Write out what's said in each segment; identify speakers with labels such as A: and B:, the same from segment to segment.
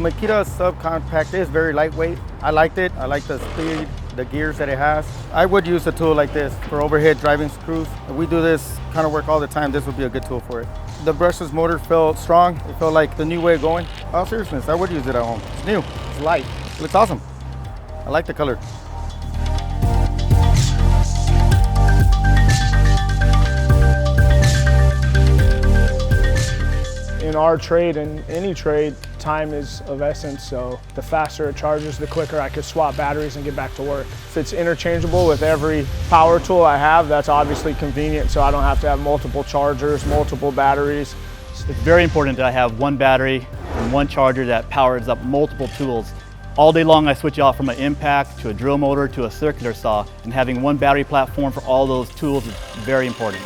A: Makita Sub-Compact is very lightweight. I liked it. I like the speed, the gears that it has. I would use a tool like this for overhead driving screws. If we do this kind of work all the time, this would be a good tool for it. The brushless motor felt strong. It felt like the new way of going. All seriousness, I would use it at home. It's new, it's light, it looks awesome. I like the color.
B: In our trade and any trade, time is of essence, so the faster it charges, the quicker I could swap batteries and get back to work. If it's interchangeable with every power tool I have, that's obviously convenient, so I don't have to have multiple chargers, multiple batteries.
C: It's very important that I have one battery and one charger that powers up multiple tools. All day long I switch off from an impact to a drill motor to a circular saw, and having one battery platform for all those tools is very important.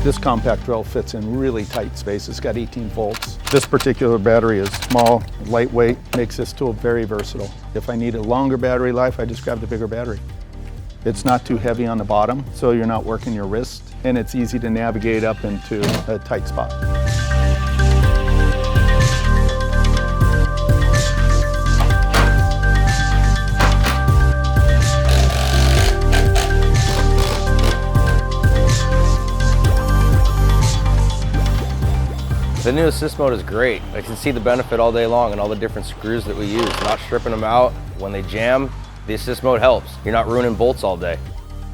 D: This compact drill fits in really tight space. It's got 18 volts. This particular battery is small, lightweight, makes this tool very versatile. If I need a longer battery life, I just grab the bigger battery. It's not too heavy on the bottom, so you're not working your wrist, and it's easy to navigate up into a tight spot.
E: The new assist mode is great. I can see the benefit all day long and all the different screws that we use. Not stripping them out. When they jam, the assist mode helps. You're not ruining bolts all day.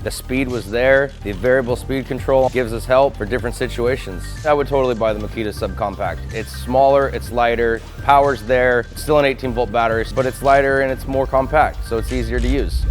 E: The speed was there. The variable speed control gives us help for different situations. I would totally buy the Makita Sub-Compact. It's smaller, it's lighter, power's there. It's still an 18-volt battery, but it's lighter and it's more compact, so it's easier to use.